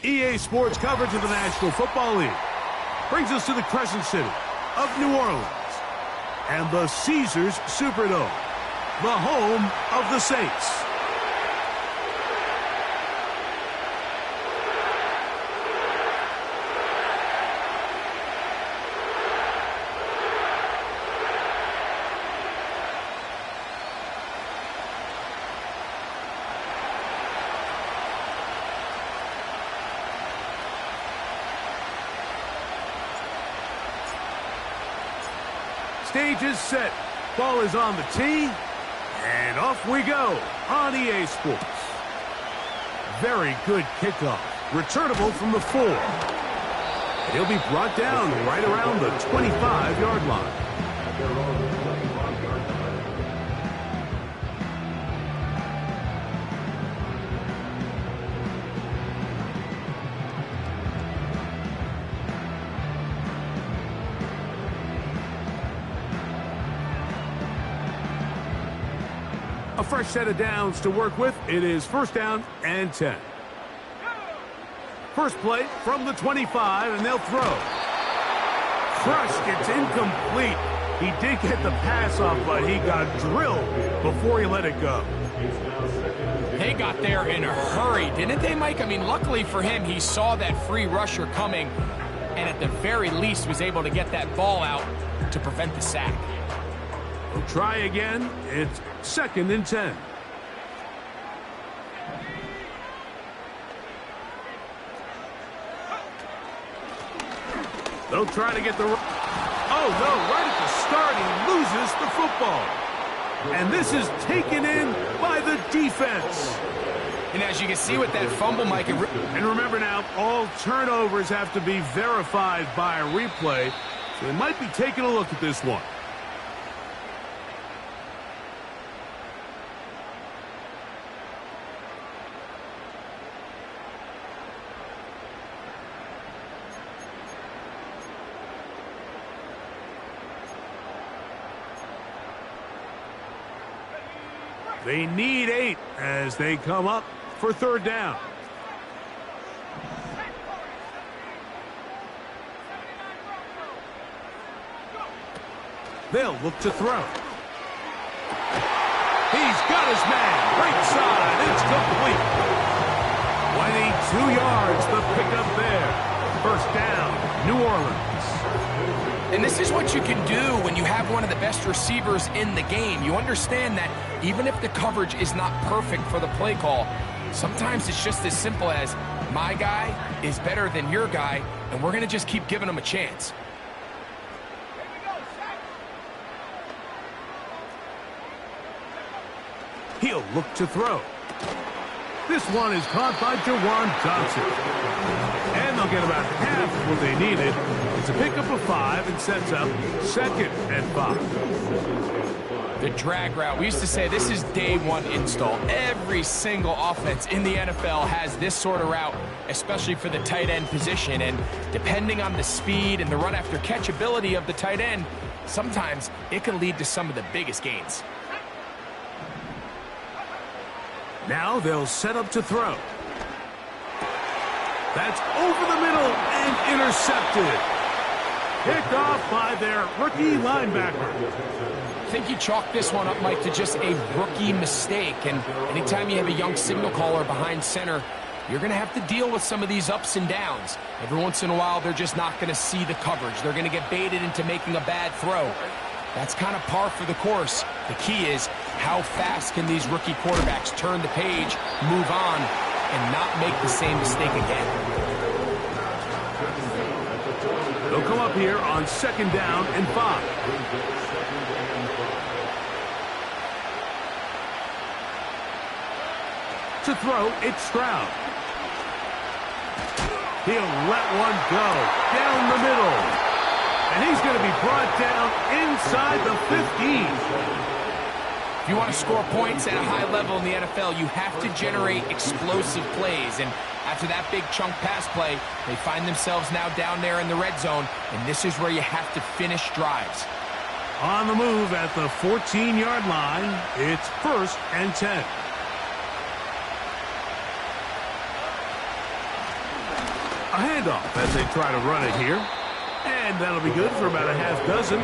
EA Sports coverage of the National Football League brings us to the Crescent City of New Orleans and the Caesars Superdome, the home of the Saints. Stage is set. Ball is on the tee. And off we go on EA Sports. Very good kickoff. Returnable from the 4. He'll be brought down right around the 25-yard line. A fresh set of downs to work with. It is first down and 10. First play from the 25, and they'll throw. Crushed. It's incomplete. He did get the pass off, but he got drilled before he let it go. They got there in a hurry, didn't they, Mike? I mean, luckily for him, he saw that free rusher coming, and at the very least was able to get that ball out to prevent the sack. We'll try again. It's second and 10. They'll try to get the... Oh, no, right at the start, he loses the football. And this is taken in by the defense. And as you can see with that fumble, Mike... And remember now, all turnovers have to be verified by a replay, so they might be taking a look at this one. They need 8 as they come up for third down. They'll look to throw. He's got his man. Right side. It's complete. 22 yards the pickup there. First down, New Orleans. And this is what you can do when you have one of the best receivers in the game. You understand that even if the coverage is not perfect for the play call, sometimes it's just as simple as my guy is better than your guy, and we're going to just keep giving him a chance. He'll look to throw. This one is caught by Jawan Johnson. And they'll get about half of what they needed. It's a pickup of 5 and sets up second and 5. The drag route. We used to say this is day one install. Every single offense in the NFL has this sort of route, especially for the tight end position. And depending on the speed and the run after catch ability of the tight end, sometimes it can lead to some of the biggest gains. Now they'll set up to throw. That's over the middle and intercepted. Picked off by their rookie linebacker. I think you chalk this one up, Mike, to just a rookie mistake. And anytime you have a young signal caller behind center, you're going to have to deal with some of these ups and downs. Every once in a while, they're just not going to see the coverage. They're going to get baited into making a bad throw. That's kind of par for the course. The key is how fast can these rookie quarterbacks turn the page, move on, and not make the same mistake again. They'll come up here on second down and 5. To throw, it's Stroud. He'll let one go down the middle. And he's going to be brought down inside the 15. If you want to score points at a high level in the NFL, you have to generate explosive plays. And after that big chunk pass play, they find themselves now down there in the red zone. And this is where you have to finish drives. On the move at the 14-yard line, it's first and 10. A handoff as they try to run it here. And that'll be good for about a half dozen.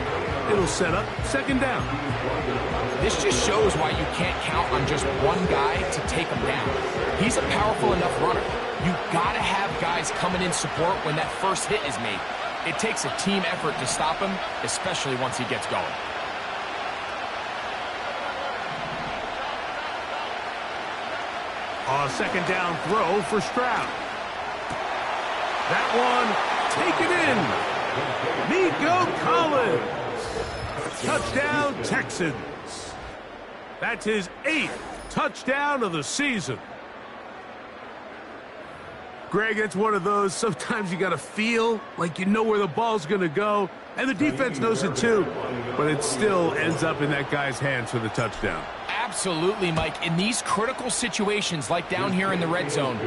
It'll set up second down. This just shows why you can't count on just one guy to take him down. He's a powerful enough runner. You gotta have guys coming in support when that first hit is made. It takes a team effort to stop him, especially once he gets going. A second down throw for Stroud. That one taken in. Nico Collins. Touchdown, Texans. That's his 8th touchdown of the season. Greg, it's one of those, sometimes you got to feel like you know where the ball's going to go, and the defense knows it too, but it still ends up in that guy's hands for the touchdown. Absolutely, Mike. In these critical situations, like down here in the red zone,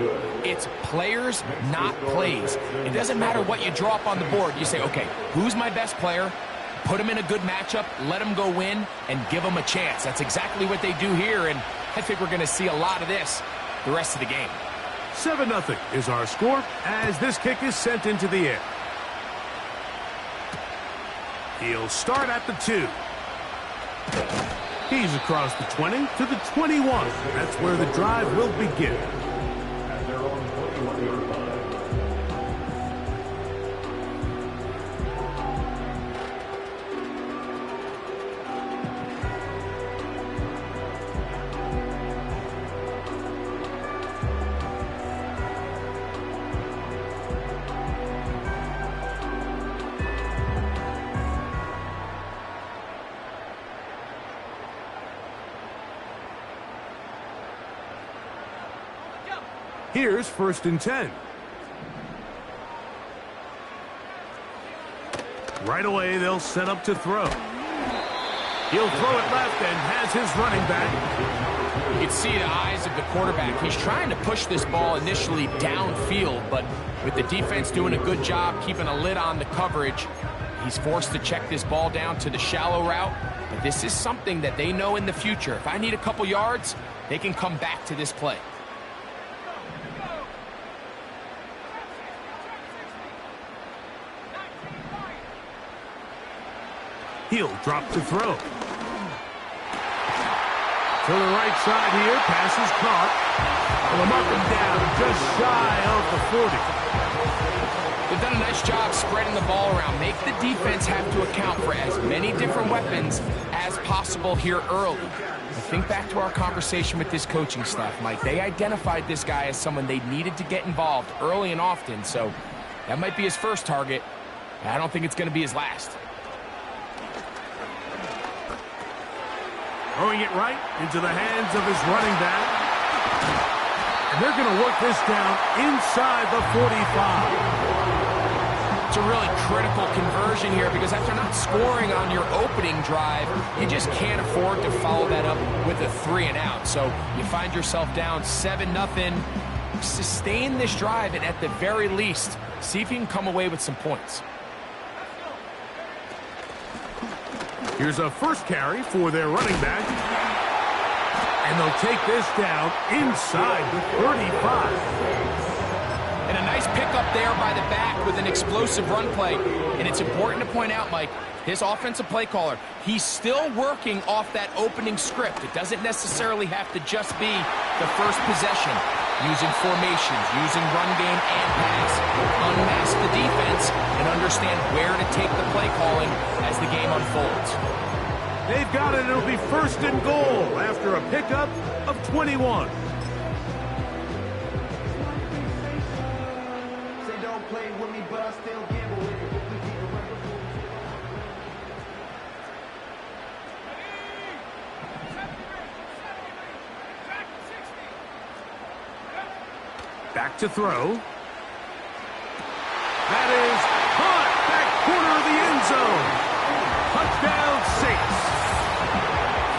it's players, not plays. It doesn't matter what you draw up on the board. You say, okay, who's my best player? Put him in a good matchup, let him go win, and give him a chance. That's exactly what they do here, and I think we're going to see a lot of this the rest of the game. 7-0 is our score as this kick is sent into the air. He'll start at the 2. He's across the 20 to the 21. That's where the drive will begin. Here's 1st and 10. Right away, they'll set up to throw. He'll throw it left and has his running back. You can see the eyes of the quarterback. He's trying to push this ball initially downfield, but with the defense doing a good job keeping a lid on the coverage, he's forced to check this ball down to the shallow route. But this is something that they know in the future. If I need a couple yards, they can come back to this play. He'll drop to throw. To the right side here, pass is caught. They'll mark him down just shy of the 40. They've done a nice job spreading the ball around. Make the defense have to account for as many different weapons as possible here early. But think back to our conversation with this coaching staff, Mike. They identified this guy as someone they needed to get involved early and often, so that might be his first target. I don't think it's going to be his last. Throwing it right into the hands of his running back. And they're going to work this down inside the 45. It's a really critical conversion here because after not scoring on your opening drive, you just can't afford to follow that up with a 3 and out. So you find yourself down 7-0. Sustain this drive and at the very least, see if you can come away with some points. Here's a first carry for their running back. And they'll take this down inside the 35. And a nice pickup there by the back with an explosive run play. And it's important to point out, Mike, his offensive play caller, he's still working off that opening script. It doesn't necessarily have to just be the first possession. Using formations, using run game and pass. Unmask the defense and understand where to take the play calling as the game unfolds. They've got it. It'll be 1st and goal after a pickup of 21. Say don't play with me, but I still gamble with it. Back to throw. That is caught back corner of the end zone. Touchdown, Saints.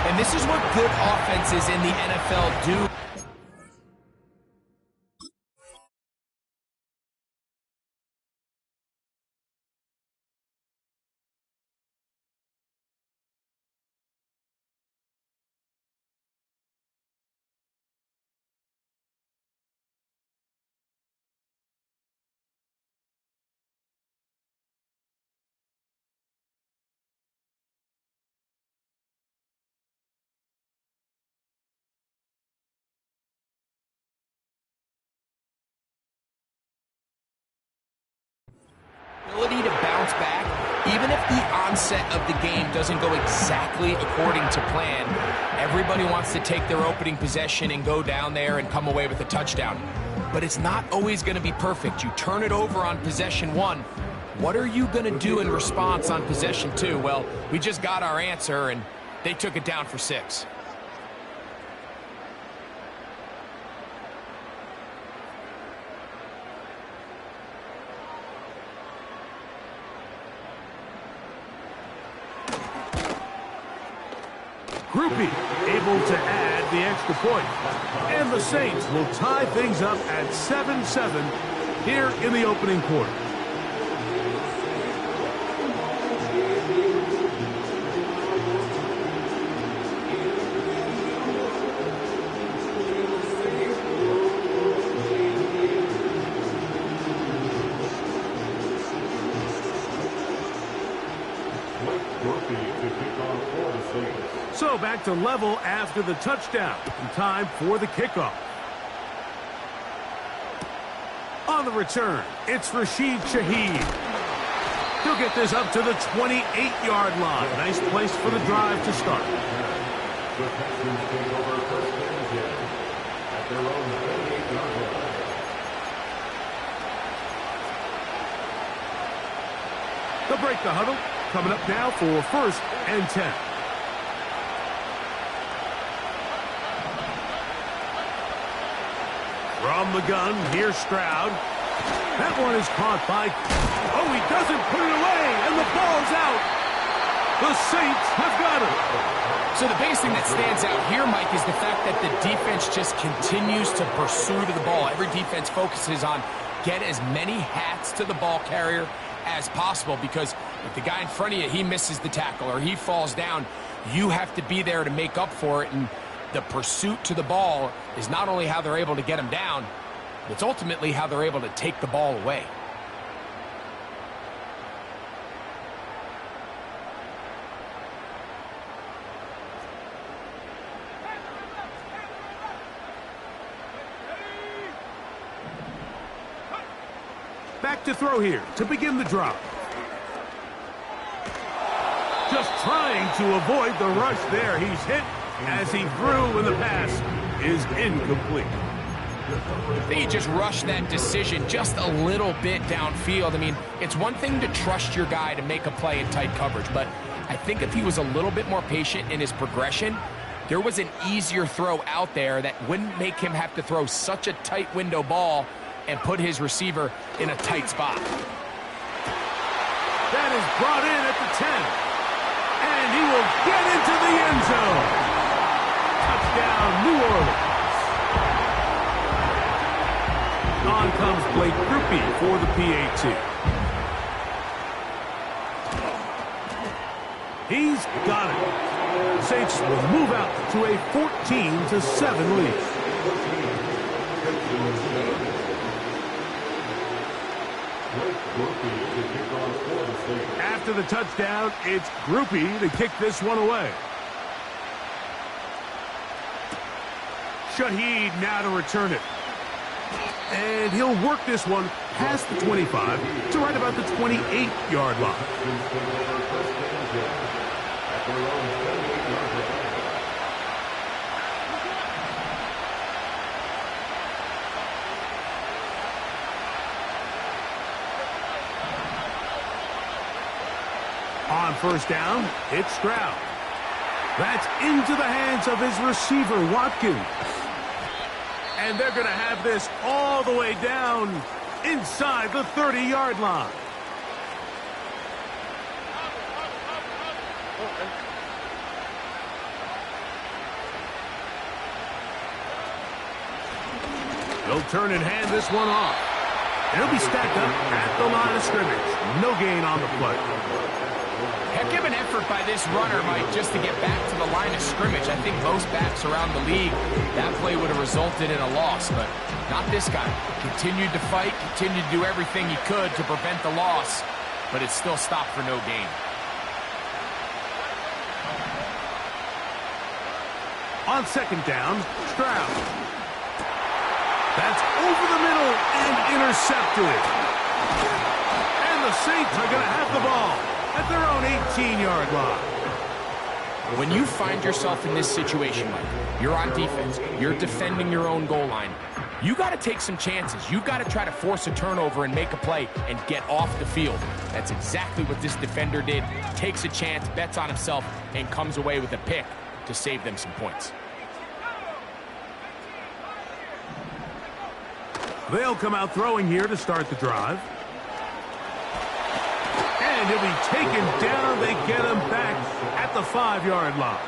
And this is what good offenses in the NFL do. bounce back. Even if the onset of the game doesn't go exactly according to plan, everybody wants to take their opening possession and go down there and come away with a touchdown. But it's not always going to be perfect. You turn it over on possession 1. What are you going to do in response on possession 2? Well, we just got our answer, and they took it down for 6. Groupie able to add the extra point. And the Saints will tie things up at 7-7 here in the opening quarter. So back to level after the touchdown. And time for the kickoff. On the return, it's Rashid Shaheed. He'll get this up to the 28-yard line. Nice place for the drive to start. The Texans take over first and 10 at their own 28-yard line. They'll break the huddle. Coming up now for first and 10. From the gun, here's Stroud. That one is caught by... Oh, he doesn't put it away, and the ball's out. The Saints have got it. So the biggest thing that stands out here, Mike, is the fact that the defense just continues to pursue to the ball. Every defense focuses on get as many hats to the ball carrier as possible, because if the guy in front of you, he misses the tackle or he falls down, you have to be there to make up for it. And the pursuit to the ball is not only how they're able to get him down, it's ultimately how they're able to take the ball away. Back to throw here to begin the drive. Just trying to avoid the rush there. He's hit as he threw, and the pass is incomplete. I think he just rushed that decision just a little bit downfield. I mean, it's one thing to trust your guy to make a play in tight coverage, but I think if he was a little bit more patient in his progression, there was an easier throw out there that wouldn't make him have to throw such a tight window ball and put his receiver in a tight spot. That is brought in at the 10. And he will get into the end zone. Touchdown, New Orleans. On comes Blake Groupie for the PAT. He's got it. Saints will move out to a 14-7 lead. After the touchdown, it's Groupie to kick this one away. Shaheed now to return it. And he'll work this one past the 25 to right about the 28-yard line. On first down, it's Stroud. That's into the hands of his receiver, Watkins. And they're going to have this all the way down inside the 30-yard line. They'll turn and hand this one off. And he'll be stacked up at the line of scrimmage. No gain on the play. Heck of an effort by this runner, Mike, just to get back to the line of scrimmage. I think most backs around the league, that play would have resulted in a loss, but not this guy. Continued to fight, continued to do everything he could to prevent the loss, but it still stopped for no gain. On second down, Stroud. That's over the middle and intercepted. And the the Saints are going to have the ball at their own 18-yard line. When you find yourself in this situation, Mike, you're on defense, you're defending your own goal line, you got to take some chances. You got to try to force a turnover and make a play and get off the field. That's exactly what this defender did. Takes a chance, bets on himself, and comes away with a pick to save them some points. They'll come out throwing here to start the drive. And he'll be taken down. They get him back at the 5-yard line.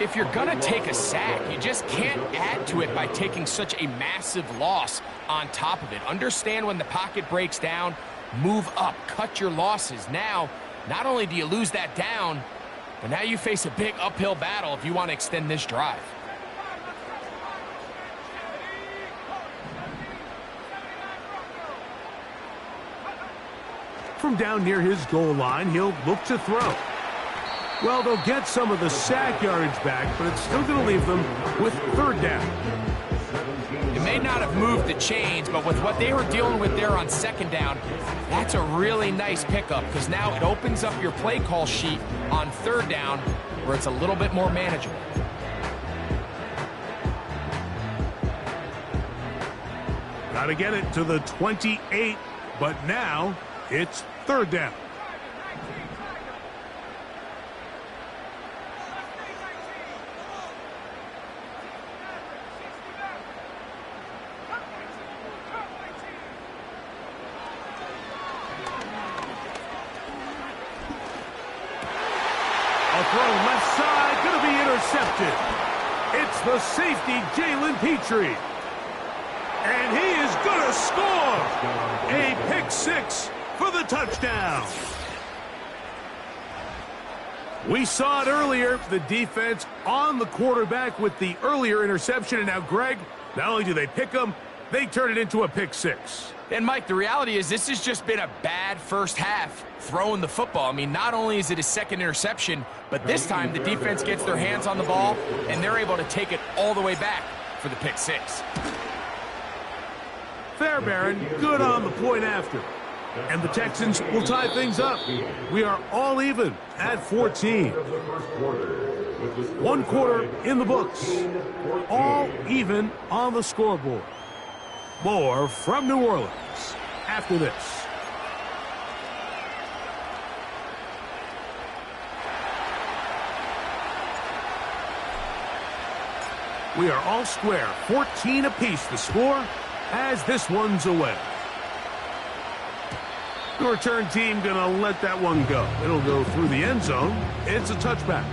If you're going to take a sack, you just can't add to it by taking such a massive loss on top of it. Understand when the pocket breaks down, move up, cut your losses. Now, not only do you lose that down, but now you face a big uphill battle if you want to extend this drive. From down near his goal line, he'll look to throw. Well, they'll get some of the sack yardage back, but it's still going to leave them with 3rd down. It may not have moved the chains, but with what they were dealing with there on 2nd down, that's a really nice pickup because now it opens up your play call sheet on 3rd down where it's a little bit more manageable. Got to get it to the 28, but now it's 3rd down. A throw left side, going to be intercepted. It's the safety, Jalen Petrie. And he is going to score. A pick 6 for the touchdown. We saw it earlier, the defense on the quarterback with the earlier interception. And now, Greg, not only do they pick him, they turn it into a pick 6. And, Mike, the reality is this has just been a bad first half throwing the football. I mean, not only is it his 2nd interception, but this time the defense gets their hands on the ball, and they're able to take it all the way back for the pick 6. Fairbairn, good on the point after. And the Texans will tie things up. We are all even at 14. 1 quarter in the books. All even on the scoreboard. More from New Orleans after this. We are all square. 14 apiece the score as this one's away. The return team going to let that one go. It'll go through the end zone. It's a touchback.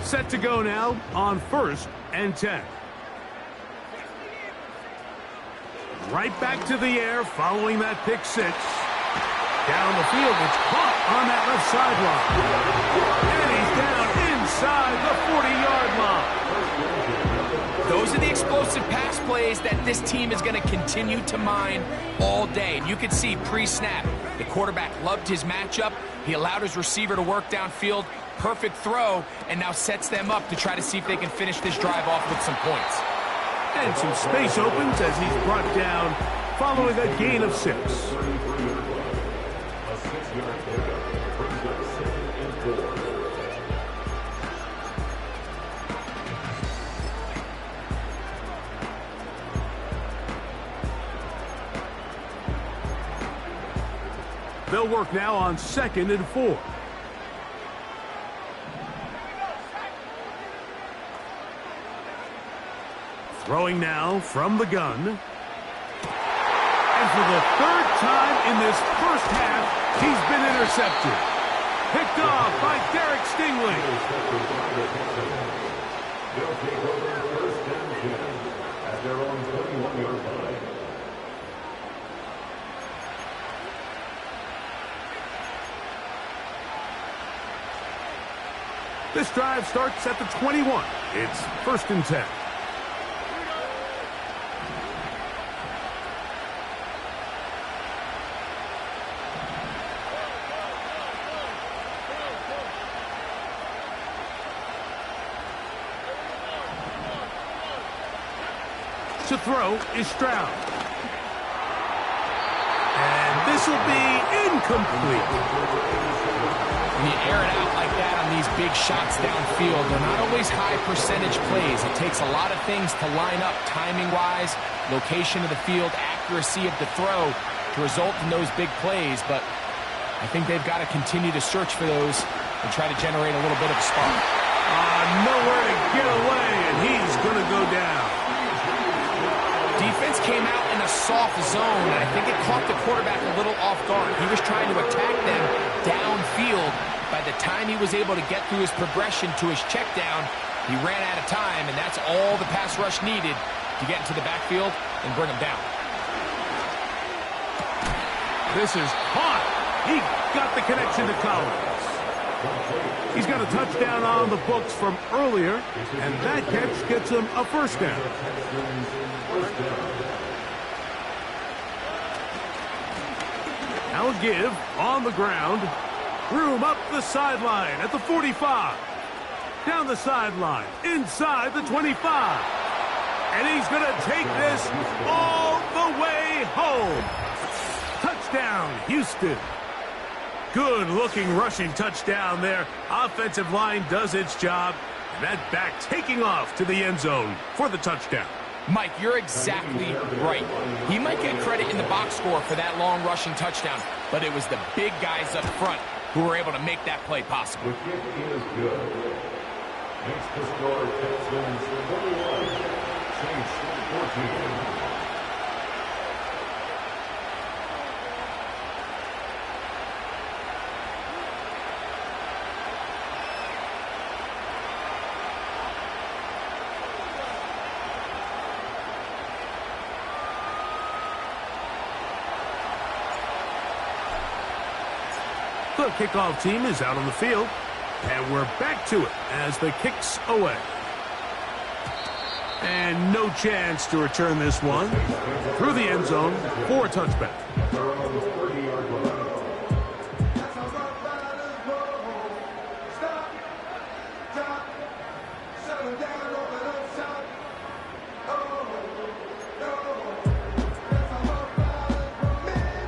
Set to go now on 1st and 10. Right back to the air following that pick 6. Down the field, it's caught on that left sideline. And he's down inside the 40-yard line. Those are the explosive pass plays that this team is going to continue to mine all day. And you can see pre-snap, the quarterback loved his matchup. He allowed his receiver to work downfield. Perfect throw, and now sets them up to try to see if they can finish this drive off with some points. And some space opens as he's brought down following a gain of 6. They'll work now on 2nd and 4. Throwing now from the gun. And for the 3rd time in this first half, he's been intercepted. Picked off by Derek Stingley. They'll take over 1st and 10 at their own 21-yard line. This drive starts at the 21. It's 1st and 10. To throw is Stroud. And this will be incomplete. When you air it out like that on these big shots downfield, they're not always high percentage plays. It takes a lot of things to line up timing-wise, location of the field, accuracy of the throw to result in those big plays. But I think they've got to continue to search for those and try to generate a little bit of a spark. Nowhere to get away, and he's going to go down. Defense came out in a soft zone, and I think it caught the quarterback a little off guard. He was trying to attack them downfield. By the time he was able to get through his progression to his check down, he ran out of time, and that's all the pass rush needed to get into the backfield and bring him down. This is hot. He got the connection to Collins. He's got a touchdown on the books from earlier, and that catch gets him a first down. Now a give on the ground. Room up the sideline at the 45. Down the sideline, inside the 25. And he's going to take this all the way home. Touchdown, Houston. Good-looking rushing touchdown there. Offensive line does its job. And that back taking off to the end zone for the touchdown. Mike, you're exactly right. He might get credit in the box score for that long rushing touchdown, but it was the big guys up front who were able to make that play possible. The kick is good. Makes the score Texans 21, Saints 14. The kickoff team is out on the field, and we're back to it as the kick's away. And no chance to return this one through the end zone for a touchback.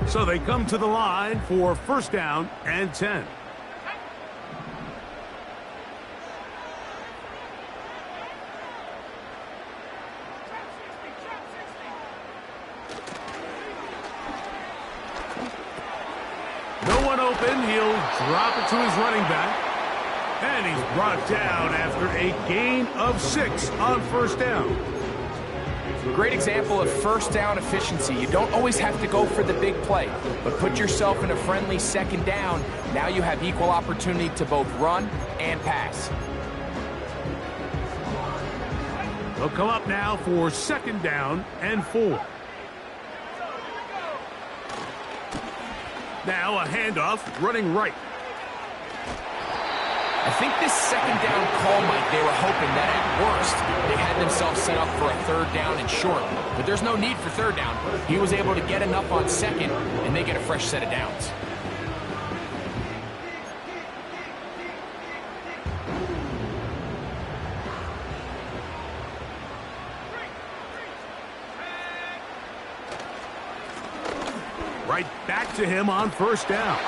So they come to the line for first down and 10. No one open. He'll drop it to his running back. And he's brought down after a gain of 6 on first down. Great example of first down efficiency. You don't always have to go for the big play, but put yourself in a friendly second down. Now you have equal opportunity to both run and pass. They'll come up now for second down and 4. Now a handoff running right. I think this second down call, Mike, they were hoping that at worst they had themselves set up for a third down and short. But there's no need for third down. He was able to get enough on second, and they get a fresh set of downs. Right back to him on first down.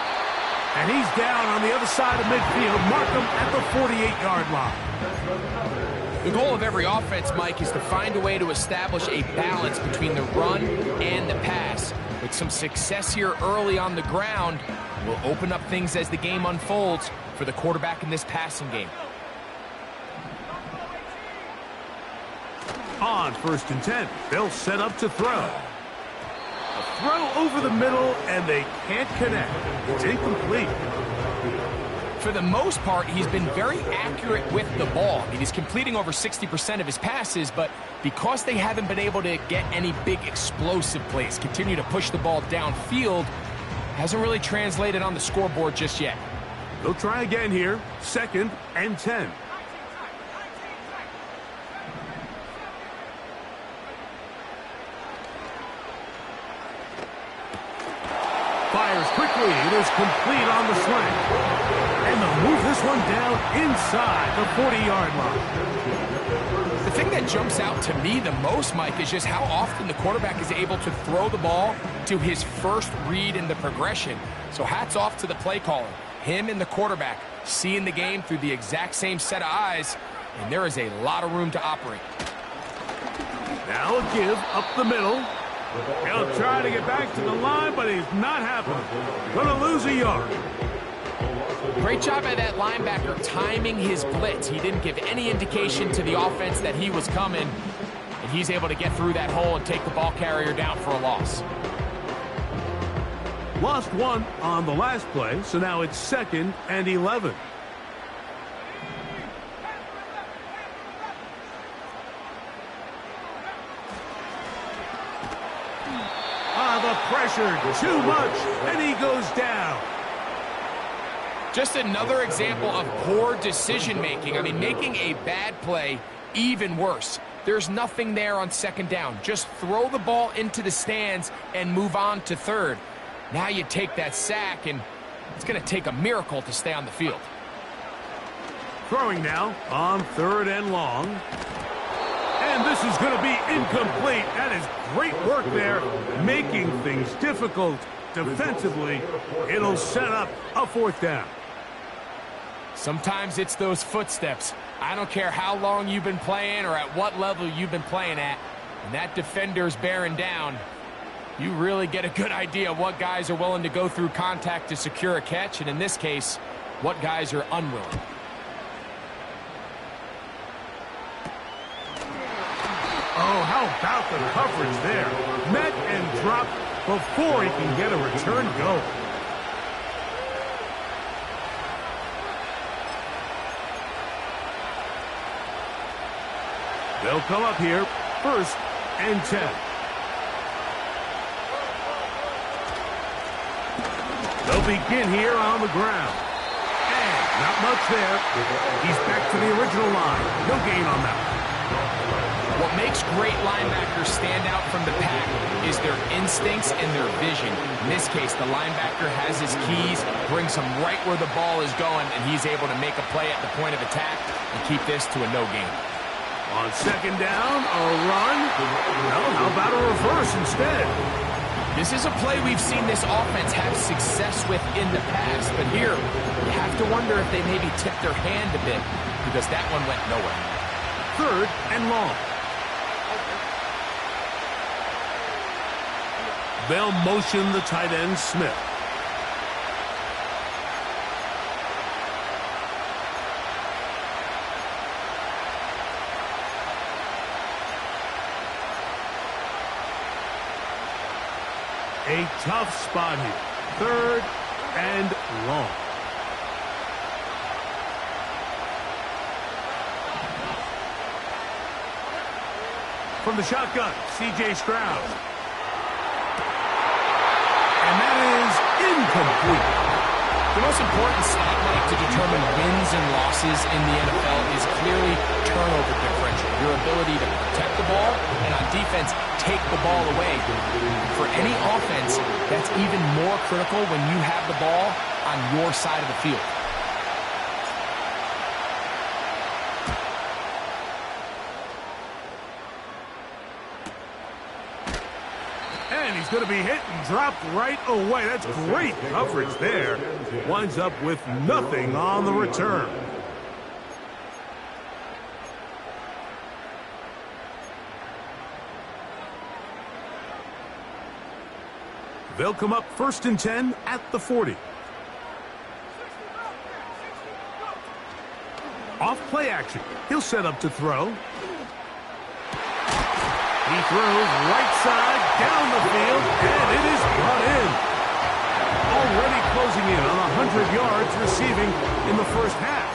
And he's down on the other side of midfield. Mark him at the 48-yard line. The goal of every offense, Mike, is to find a way to establish a balance between the run and the pass. With some success here early on the ground, will open up things as the game unfolds for the quarterback in this passing game. On first and 10, they'll set up to throw. A throw over the middle, and they can't connect. It's incomplete. For the most part, he's been very accurate with the ball. I mean, he's completing over 60% of his passes, but because they haven't been able to get any big explosive plays, continue to push the ball downfield, hasn't really translated on the scoreboard just yet. They'll try again here, second and 10. Fires quickly It is complete on the slant. And they'll move this one down inside the 40-yard line. The thing that jumps out to me the most, Mike, is just how often the quarterback is able to throw the ball to his first read in the progression. So hats off to the play caller. Him and the quarterback seeing the game through the exact same set of eyes, and there is a lot of room to operate. Now a give up the middle. He'll try to get back to the line, but he's not happening. Gonna lose a yard. Great job by that linebacker timing his blitz. He didn't give any indication to the offense that he was coming, and he's able to get through that hole and take the ball carrier down for a loss. Lost one on the last play, so now it's 2nd and 11. The pressure, too much, and he goes down. Just another example of poor decision-making. I mean, making a bad play even worse. There's nothing there on 2nd down. Just throw the ball into the stands and move on to 3rd. Now you take that sack, and it's going to take a miracle to stay on the field. Throwing now on 3rd and long. And this is going to be incomplete. That is great work there, making things difficult defensively. It'll set up a 4th down. Sometimes it's those footsteps. I don't care how long you've been playing or at what level you've been playing at. When that defender's bearing down, you really get a good idea of what guys are willing to go through contact to secure a catch, and in this case, what guys are unwilling. Oh, how about the coverage there? Met and dropped before he can get a return go. They'll come up here, 1st and 10. They'll begin here on the ground. And not much there. He's back to the original line. No gain on that. What makes great linebackers stand out from the pack is their instincts and their vision. In this case, the linebacker has his keys, brings him right where the ball is going, and he's able to make a play at the point of attack and keep this to a no gain. On 2nd down, a run. Well, how about a reverse instead? This is a play we've seen this offense have success with in the past, but here, you have to wonder if they maybe tipped their hand a bit, because that one went nowhere. 3rd and long. They'll motion the tight end, Smith. A tough spot here. 3rd and long. From the shotgun, C.J. Stroud. And that is incomplete. The most important stat, Mike, to determine wins and losses in the NFL is clearly turnover differential. Your ability to protect the ball and on defense, take the ball away. For any offense, that's even more critical when you have the ball on your side of the field. And he's going to be hit and dropped right away. That's great coverage there. Winds up with nothing on the return. They'll come up 1st and 10 at the 40. Off play action. He'll set up to throw. He throws right side down the field, and it is brought in. Already closing in on 100 yards receiving in the 1st half.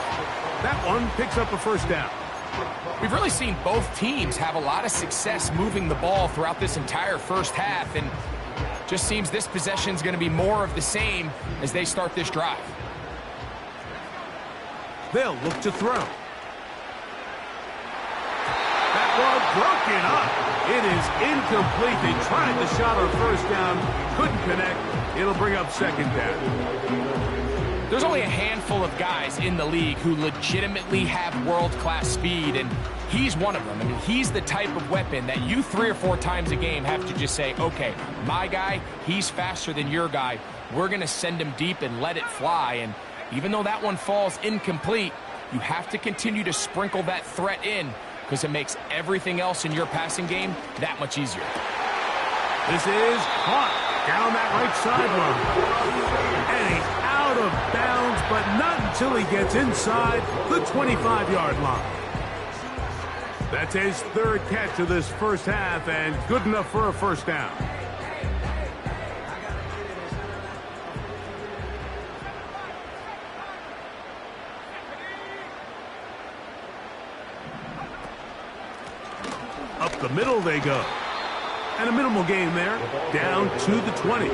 That one picks up a 1st down. We've really seen both teams have a lot of success moving the ball throughout this entire 1st half, and just seems this possession is going to be more of the same as they start this drive. They'll look to throw. That one broken up. It is incomplete. They tried the shot on 1st down, couldn't connect. It'll bring up second down. There's only a handful of guys in the league who legitimately have world-class speed, and he's one of them. I mean, he's the type of weapon that you 3 or 4 times a game have to just say, okay, my guy, he's faster than your guy. We're going to send him deep and let it fly. And even though that one falls incomplete, you have to continue to sprinkle that threat in because it makes everything else in your passing game that much easier. This is caught down that right sideline. And he's out of bounds, but not until he gets inside the 25-yard line. That's his 3rd catch of this first half, and good enough for a first down. Up the middle they go. And a minimal gain there, down to the 20.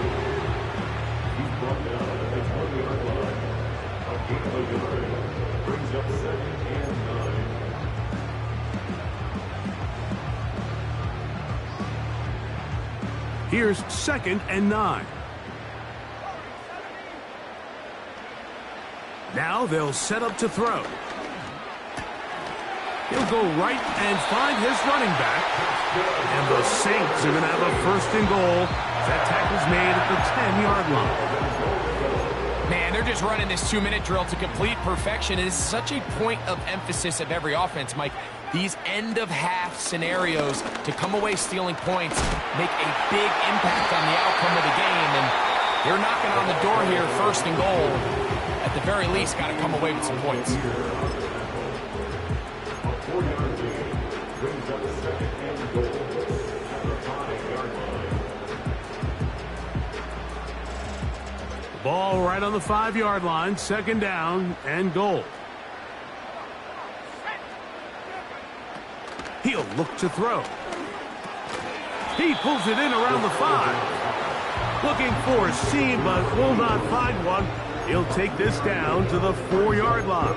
Here's 2nd and 9. Now they'll set up to throw. He'll go right and find his running back. And the Saints are going to have a 1st and goal. That tackle's made at the 10-yard line. Man, they're just running this 2-minute drill to complete perfection. It is such a point of emphasis of every offense, Mike. These end-of-half scenarios to come away stealing points make a big impact on the outcome of the game. And they're knocking on the door here, 1st and goal. At the very least, got to come away with some points. Ball right on the 5-yard line, 2nd down and goal. He'll look to throw. He pulls it in around the 5. Looking for a seam, but will not find one. He'll take this down to the 4-yard line.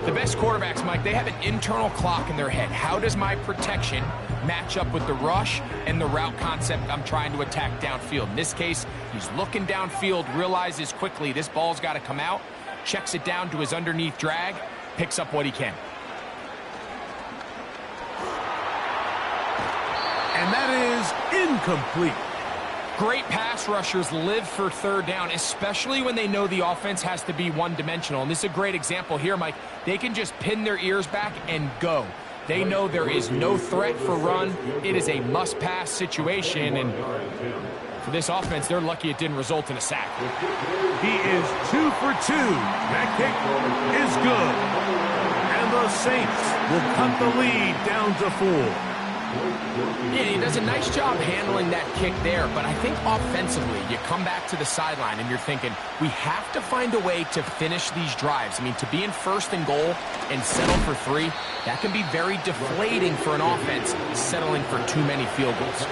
The best quarterbacks, Mike, they have an internal clock in their head. How does my protection match up with the rush and the route concept I'm trying to attack downfield? In this case, he's looking downfield, realizes quickly this ball's got to come out, checks it down to his underneath drag, picks up what he can. And that is incomplete. Great pass rushers live for 3rd down, especially when they know the offense has to be one-dimensional. And this is a great example here, Mike. They can just pin their ears back and go. They know there is no threat for run. It is a must-pass situation, and for this offense, they're lucky it didn't result in a sack. He is 2 for 2. That kick is good. And the Saints will cut the lead down to 4. Yeah, he does a nice job handling that kick there, but I think offensively, you come back to the sideline and you're thinking, we have to find a way to finish these drives. I mean, to be in 1st and goal and settle for 3, that can be very deflating for an offense settling for too many field goals.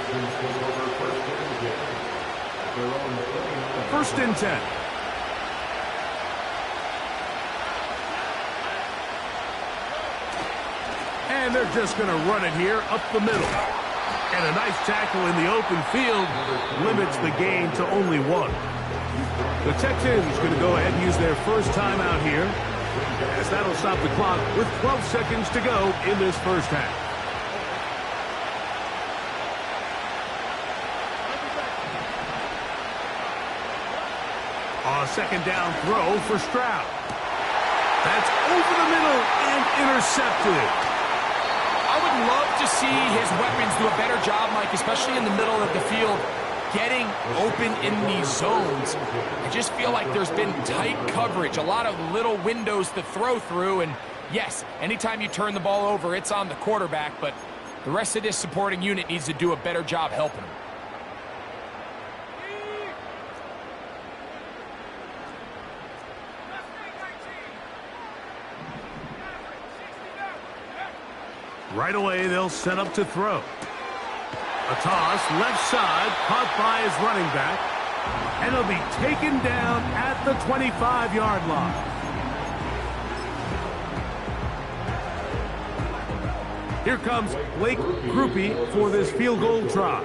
1st and 10. And they're just going to run it here up the middle. And a nice tackle in the open field limits the gain to only 1. The Texans going to go ahead and use their 1st timeout here, as that'll stop the clock with 12 seconds to go in this first half. A 2nd down throw for Stroud. That's over the middle and intercepted. I would love to see his weapons do a better job, Mike, especially in the middle of the field, getting open in these zones. I just feel like there's been tight coverage, a lot of little windows to throw through, and yes, anytime you turn the ball over, it's on the quarterback, but the rest of this supporting unit needs to do a better job helping him. Right away, they'll set up to throw. A toss, left side, caught by his running back. And he'll be taken down at the 25-yard line. Here comes Blake Grupe for this field goal try.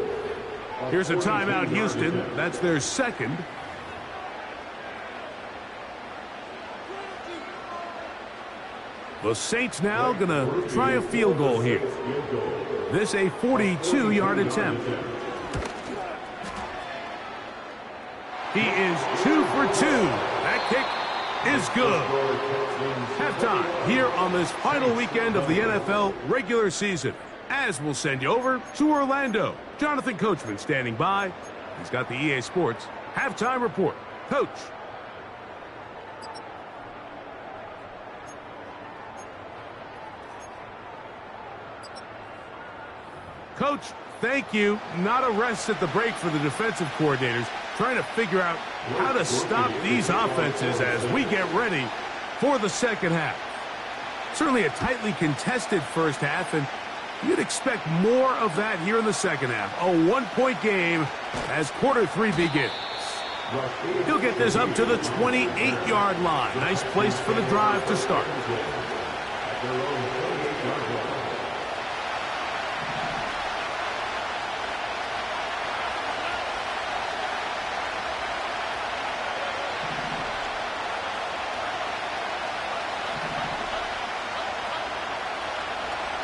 Here's a timeout, Houston. That's their second. The Saints now going to try a field goal here. This a 42-yard attempt. He is 2 for 2. That kick is good. Halftime here on this final weekend of the NFL regular season. As we'll send you over to Orlando. Jonathan Coachman standing by. He's got the EA Sports halftime report. Coach. Coach, thank you. Not a rest at the break for the defensive coordinators, trying to figure out how to stop these offenses as we get ready for the second half. Certainly a tightly contested first half, and you'd expect more of that here in the second half. A one-point game as quarter 3 begins. He'll get this up to the 28-yard line. Nice place for the drive to start.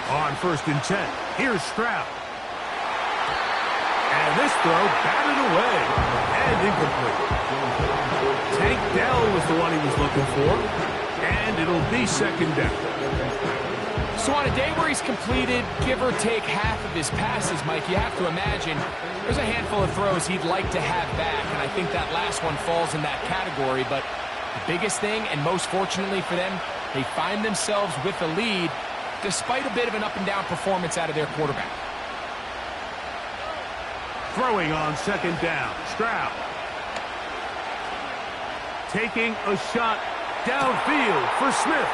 On 1st and 10, here's Stroud. And this throw batted away and incomplete. Tank Dell was the one he was looking for, and it'll be second down. So on a day where he's completed, give or take half of his passes, Mike, you have to imagine there's a handful of throws he'd like to have back, and I think that last one falls in that category. But the biggest thing, and most fortunately for them, they find themselves with the lead despite a bit of an up-and-down performance out of their quarterback. Throwing on second down, Stroud. Taking a shot downfield for Smith.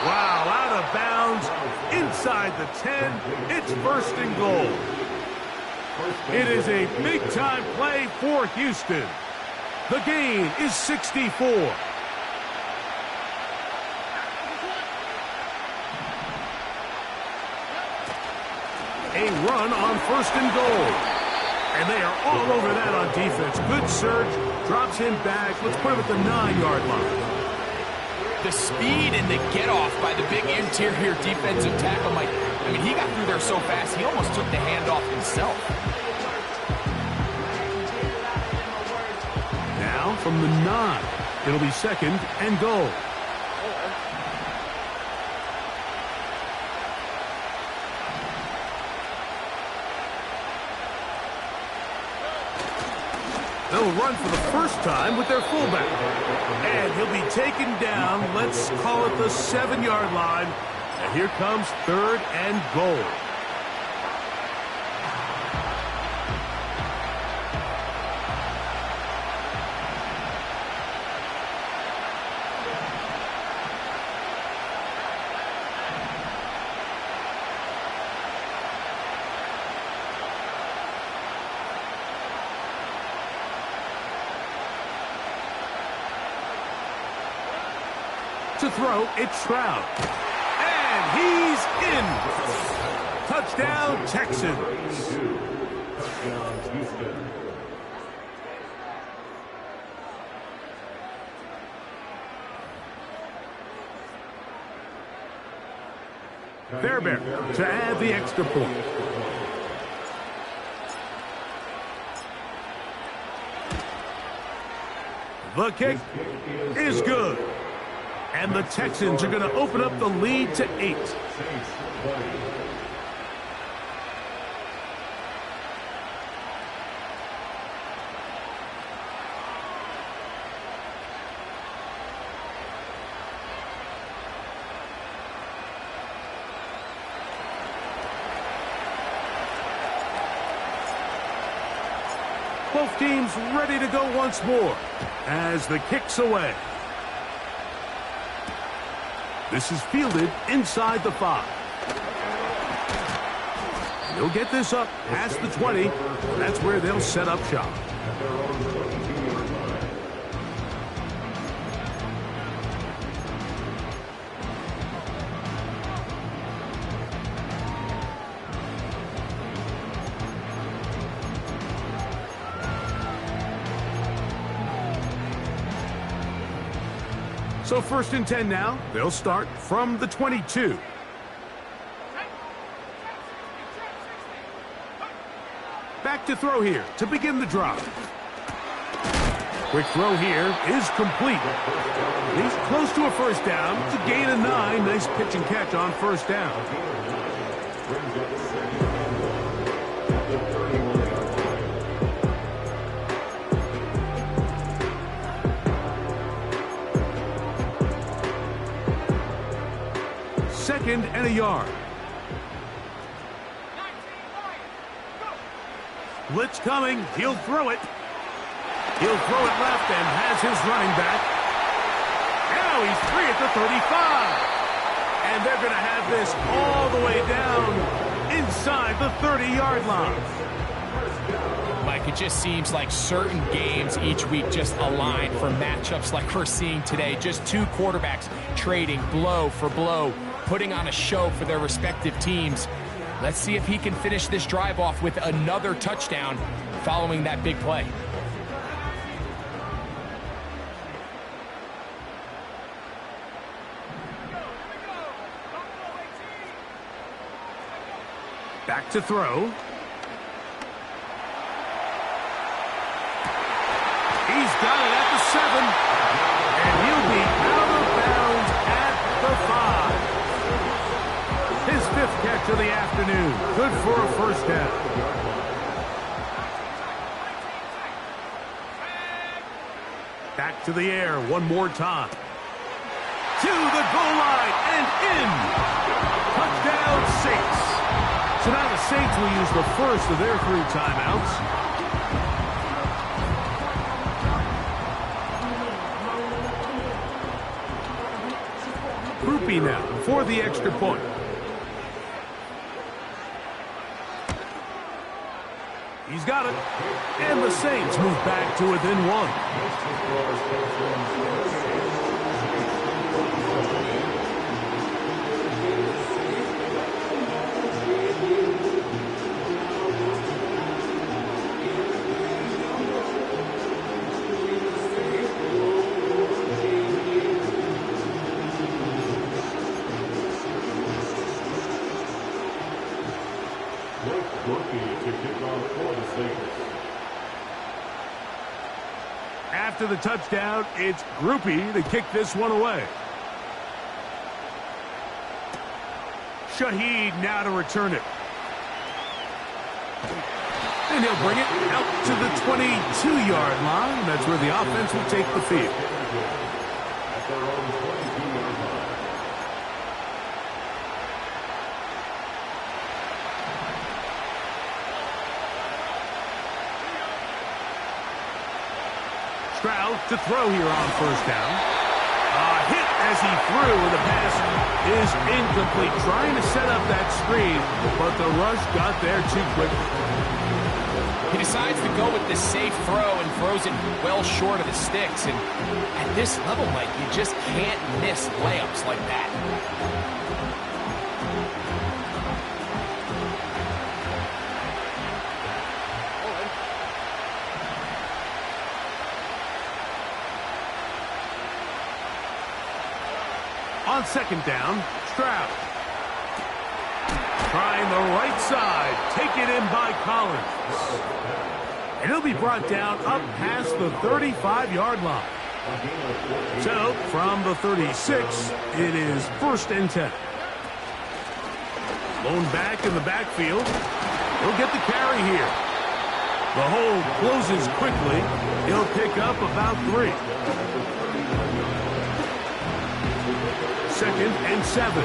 Wow, out of bounds, inside the 10. It's 1st and goal. It is a big-time play for Houston. The gain is 64. A run on 1st and goal. And they are all over that on defense. Good surge, drops him back. Let's put him at the 9-yard line. The speed and the get-off by the big interior defensive tackle, Mike. I mean, he got through there so fast, he almost took the handoff himself. Now from the 9, it'll be 2nd and goal. They'll run for the first time with their fullback. And he'll be taken down, let's call it the 7-yard line. And here comes 3rd and goal. To throw, it's Stroud. And he's in. Touchdown, Texans. Touchdown, Houston. Fairbairn to add the extra point. The kick is good. And the Texans are going to open up the lead to 8. Both teams ready to go once more as the kick's away. This is fielded inside the 5. They'll get this up past the 20. That's where they'll set up shop. So 1st and 10 now. They'll start from the 22. Back to throw here to begin the drive. Quick throw here is complete. He's close to a 1st down to gain a 9. Nice pitch and catch on 1st down. Second and a yard. Blitz coming. He'll throw it. He'll throw it left and has his running back. Now he's free at the 35. And they're going to have this all the way down inside the 30-yard line. Mike, it just seems like certain games each week just align for matchups like we're seeing today. Just two quarterbacks trading blow for blow, putting on a show for their respective teams. Let's see if he can finish this drive off with another touchdown following that big play. Back to throw. He's got it at the 7. And he'll be out of bounds at the 5. His 5th catch of the afternoon. Good for a 1st down. Back to the air one more time. To the goal line and in. Touchdown Saints. So now the Saints will use the first of their 3 timeouts. Groupie now for the extra point. He's got it. And the Saints move back to within 1. After the touchdown, it's Groupie to kick this one away. Shaheed now to return it. And he'll bring it out to the 22-yard line. That's where the offense will take the field. Stroud to throw here on 1st down. A hit as he threw, and the pass is incomplete. Trying to set up that screen, but the rush got there too quickly. He decides to go with the safe throw and throws it well short of the sticks. And at this level, Mike, you just can't miss layups like that. On 2nd down, Stroud. Trying the right side. Taken in by Collins. And he'll be brought down up past the 35-yard line. So, from the 36, it is 1st and 10. Lone back in the backfield. He'll get the carry here. The hold closes quickly. He'll pick up about 3. 2nd and 7.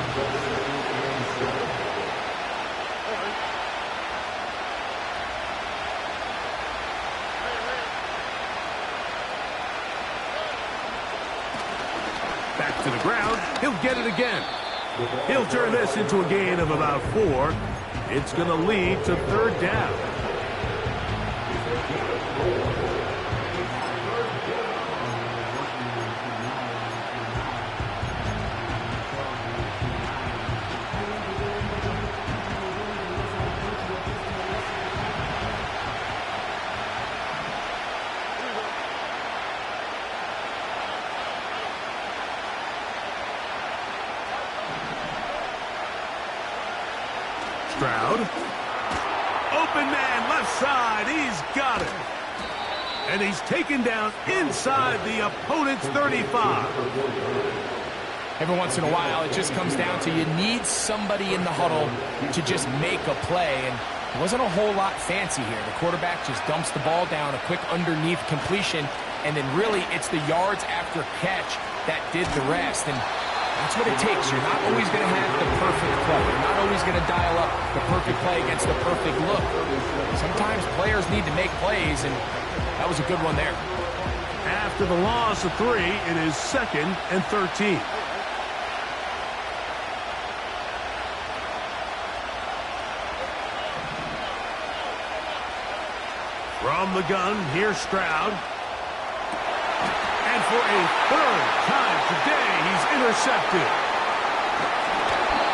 Back to the ground. He'll get it again. He'll turn this into a gain of about 4. It's going to lead to 3rd down. Stroud. Open man, left side. He's got it. And he's taken down inside the opponent's 35. Every once in a while, it just comes down to you need somebody in the huddle to just make a play. And it wasn't a whole lot fancy here. The quarterback just dumps the ball down, a quick underneath completion, and then really it's the yards after catch that did the rest. And that's what it takes. You're not always going to have the perfect play. You're not always going to dial up the perfect play against the perfect look. Sometimes players need to make plays, and that was a good one there. After the loss of 3, it is 2nd and 13. From the gun, here's Stroud. And for a 3rd time today, he's intercepted.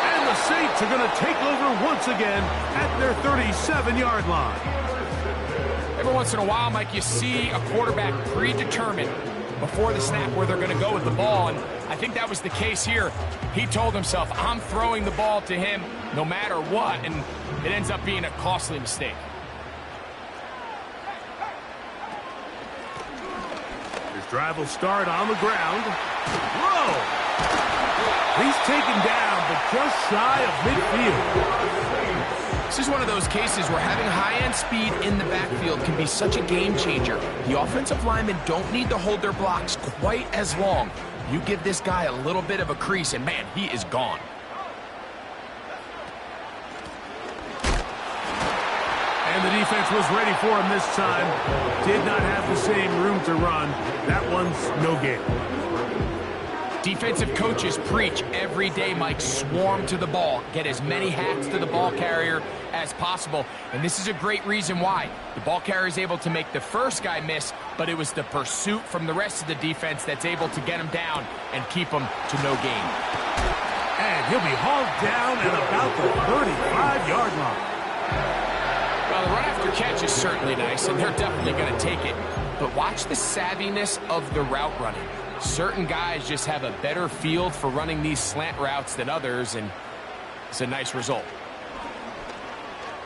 And the Saints are going to take over once again at their 37-yard line. Every once in a while, Mike, you see a quarterback predetermined before the snap where they're going to go with the ball, and I think that was the case here. He told himself, I'm throwing the ball to him no matter what, and it ends up being a costly mistake. His drive will start on the ground. Whoa! He's taken down, but just shy of midfield. This is one of those cases where having high-end speed in the backfield can be such a game changer. The offensive linemen don't need to hold their blocks quite as long. You give this guy a little bit of a crease, and man, he is gone. And the defense was ready for him this time. Did not have the same room to run. That one's no gain. Defensive coaches preach every day, Mike, swarm to the ball. Get as many hacks to the ball carrier as possible. And this is a great reason why. The ball carrier is able to make the first guy miss, but it was the pursuit from the rest of the defense that's able to get him down and keep him to no gain. And he'll be hauled down at about the 35-yard line. Well, the run after catch is certainly nice, and they're definitely going to take it. But watch the savviness of the route running. Certain guys just have a better field for running these slant routes than others, and it's a nice result.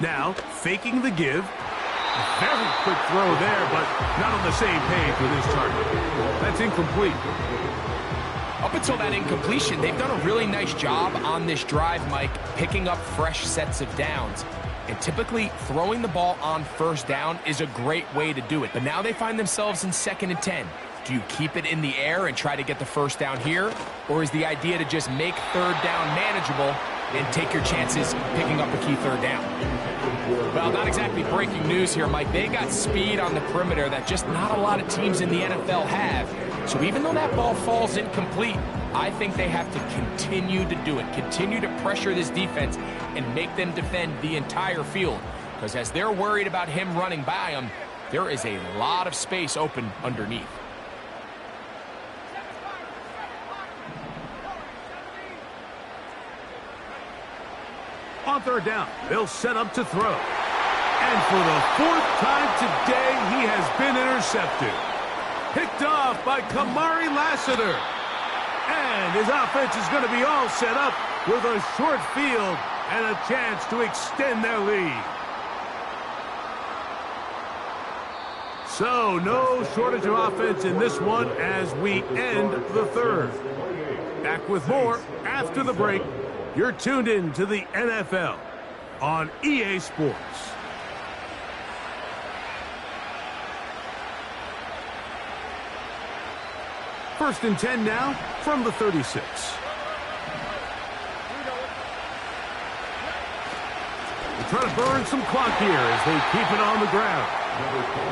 Now, faking the give. A very quick throw there, but not on the same page with his target. That's incomplete. Up until that incompletion, they've done a really nice job on this drive, Mike, picking up fresh sets of downs. And typically, throwing the ball on first down is a great way to do it. But now they find themselves in 2nd and 10. Do you keep it in the air and try to get the first down here? Or is the idea to just make 3rd down manageable and take your chances picking up a key 3rd down? Well, not exactly breaking news here, Mike. They got speed on the perimeter that just not a lot of teams in the NFL have. So even though that ball falls incomplete, I think they have to continue to do it. Continue to pressure this defense and make them defend the entire field. Because as they're worried about him running by them, there is a lot of space open underneath. On 3rd down, they'll set up to throw. And for the 4th time today, he has been intercepted. Picked off by Kamari Lassiter. And his offense is going to be all set up with a short field and a chance to extend their lead. So, no shortage of offense in this one as we end the 3rd. Back with more after the break. You're tuned in to the NFL on EA Sports. First and 10 now from the 36. They're trying to burn some clock here as they keep it on the ground.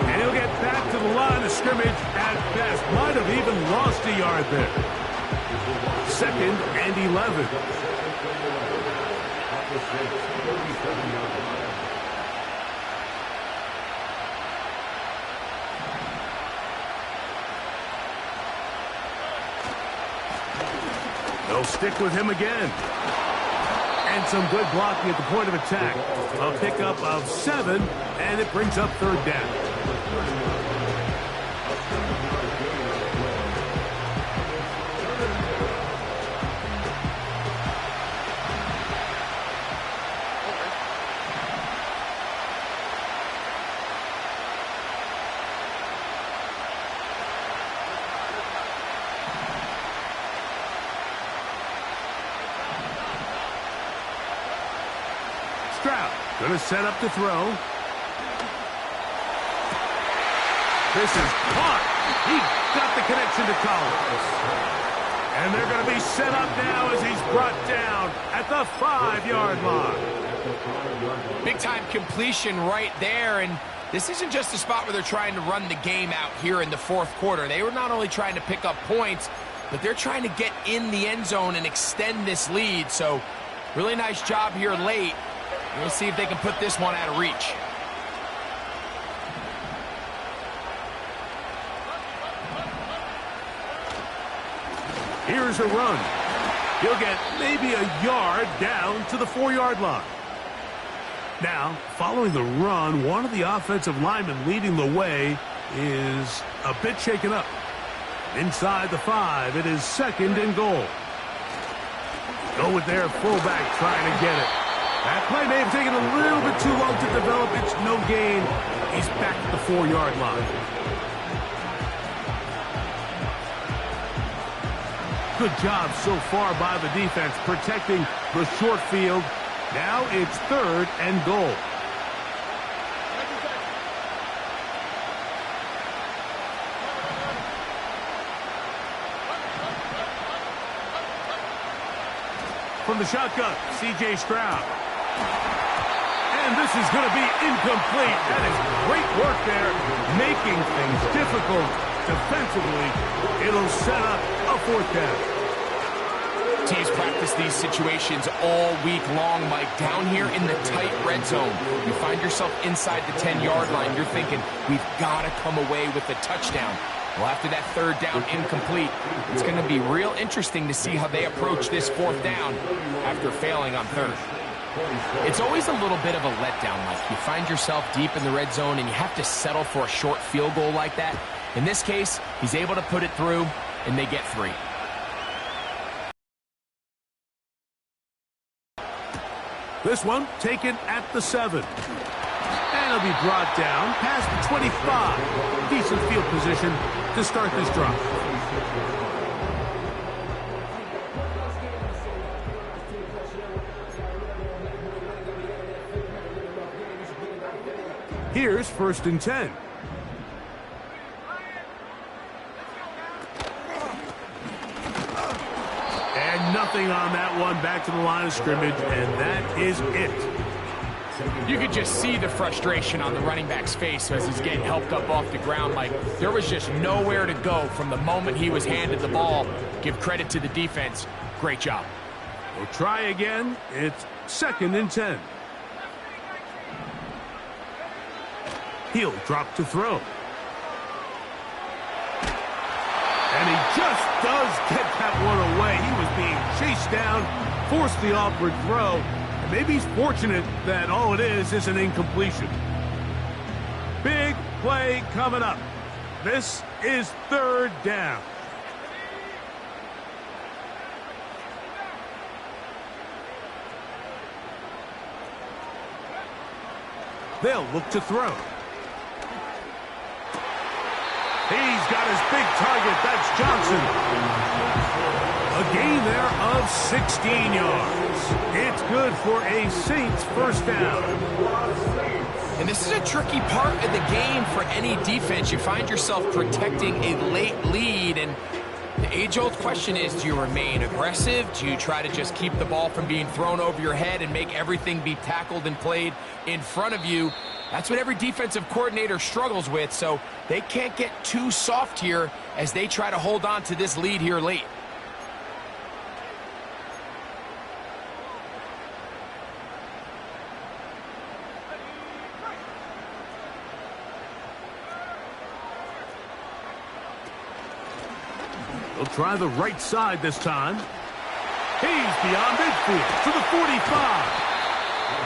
And he'll get back to the line of scrimmage at best. Might have even lost a yard there. 2nd and 11. They'll stick with him again. And some good blocking at the point of attack. A pickup of 7, and it brings up 3rd down. Stroud going to set up to throw. This is caught. He got the connection to Collins. And they're going to be set up now as he's brought down at the 5-yard line. Big-time completion right there, and this isn't just a spot where they're trying to run the game out here in the fourth quarter. They were not only trying to pick up points, but they're trying to get in the end zone and extend this lead. So really nice job here late. We'll see if they can put this one out of reach. Here's a run. He'll get maybe a yard down to the 4-yard line. Now, following the run, one of the offensive linemen leading the way is a bit shaken up. Inside the 5, it is 2nd and goal. Go with their fullback trying to get it. That play may have taken a little bit too long to develop. It's no gain. He's back at the 4-yard line. Good job so far by the defense protecting the short field. Now it's 3rd and goal. From the shotgun, C.J. Stroud. And this is going to be incomplete. That is great work there, making things difficult defensively. It'll set up a 4th down. Teams practice these situations all week long, Mike. Down here in the tight red zone, you find yourself inside the 10-yard line. You're thinking, we've got to come away with a touchdown. Well, after that 3rd down incomplete, it's going to be real interesting to see how they approach this 4th down after failing on 3rd. It's always a little bit of a letdown, Mike. You find yourself deep in the red zone, and you have to settle for a short field goal like that. In this case, he's able to put it through, and they get 3. This one taken at the 7. And he'll be brought down past the 25. Decent field position to start this drive. Here's 1st and 10. And nothing on that one. Back to the line of scrimmage, and that is it. You could just see the frustration on the running back's face as he's getting helped up off the ground. Like, there was just nowhere to go from the moment he was handed the ball. Give credit to the defense. Great job. We'll try again. It's 2nd and 10. He'll drop to throw. And he just does get that one away. He was being chased down, forced the awkward throw. And maybe he's fortunate that all it is an incompletion. Big play coming up. This is 3rd down. They'll look to throw. He's got his big target. That's Johnson. A gain there of 16 yards. It's good for a Saints 1st down. And this is a tricky part of the game for any defense. You find yourself protecting a late lead, and the age-old question is, do you remain aggressive? Do you try to just keep the ball from being thrown over your head and make everything be tackled and played in front of you? That's what every defensive coordinator struggles with, so they can't get too soft here as they try to hold on to this lead here late. They'll try the right side this time. He's beyond midfield to the 45.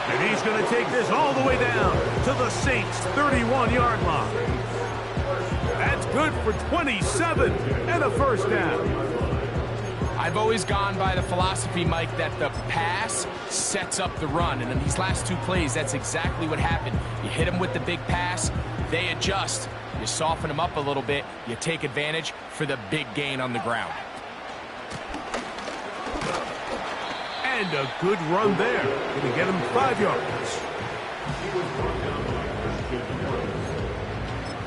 And he's going to take this all the way down to the Saints' 31-yard line. That's good for 27 and a 1st down. I've always gone by the philosophy, Mike, that the pass sets up the run. And in these last 2 plays, that's exactly what happened. You hit them with the big pass, they adjust. You soften them up a little bit, you take advantage for the big gain on the ground. And And a good run there. Going to get him 5 yards. He was brought down by Christian Morris.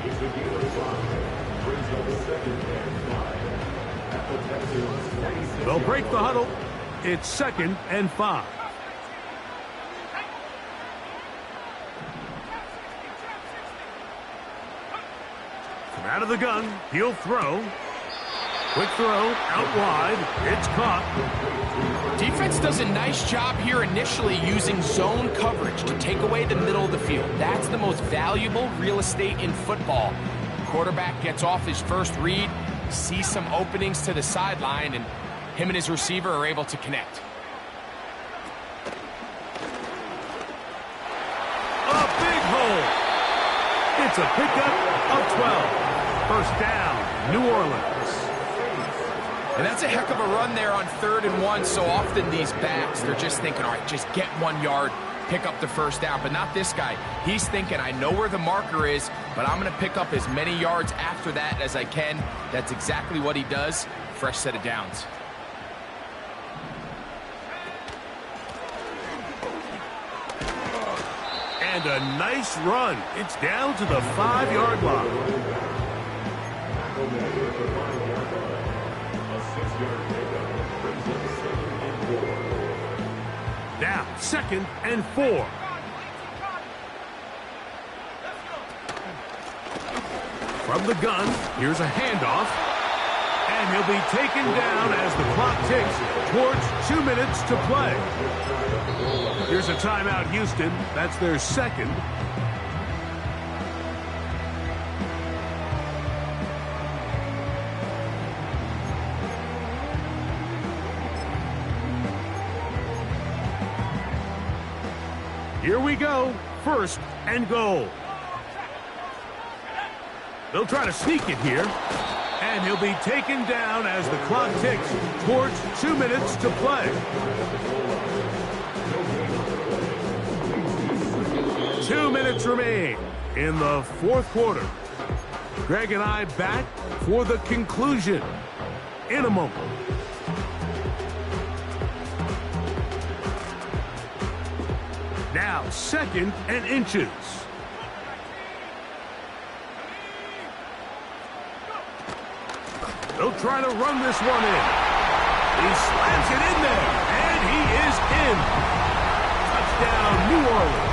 It's a gain of 5. Brings up 2nd and 5. At the Texans' 46. They'll break the huddle. It's 2nd and 5. From out of the gun, he'll throw. Quick throw, out wide. It's caught. Defense does a nice job here initially using zone coverage to take away the middle of the field. That's the most valuable real estate in football. Quarterback gets off his first read, sees some openings to the sideline, and him and his receiver are able to connect. A big hole. It's a pickup of 12. First down, New Orleans. And that's a heck of a run there on 3rd and 1. So often these backs, they're just thinking, all right, just get 1 yard, pick up the first down. But not this guy. He's thinking, I know where the marker is, but I'm going to pick up as many yards after that as I can. That's exactly what he does. Fresh set of downs. And a nice run. It's down to the 5-yard line. Now, 2nd and 4. From the gun, here's a handoff. And he'll be taken down as the clock ticks towards 2 minutes to play. Here's a timeout, Houston. That's their 2nd. Here we go. 1st and goal. They'll try to sneak it here. And he'll be taken down as the clock ticks towards 2 minutes to play. 2 minutes remain in the 4th quarter. Greg and I back for the conclusion in a moment. Now, 2nd and inches. They'll try to run this one in. He slams it in there, and he is in. Touchdown, New Orleans.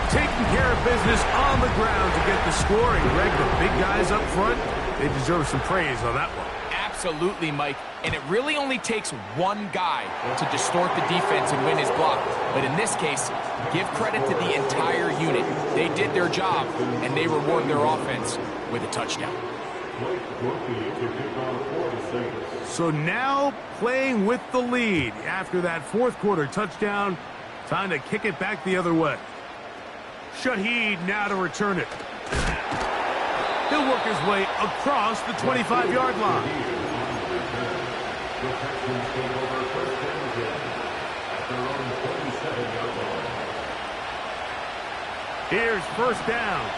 Taking care of business on the ground to get the score. And Greg, the big guys up front, they deserve some praise on that one. Absolutely, Mike. And it really only takes one guy to distort the defense and win his block. But in this case, give credit to the entire unit. They did their job, and they reward their offense with a touchdown. So now playing with the lead after that 4th quarter touchdown. Time to kick it back the other way. Shaheed now to return it. He'll work his way across the 25-yard line. Here's 1st down.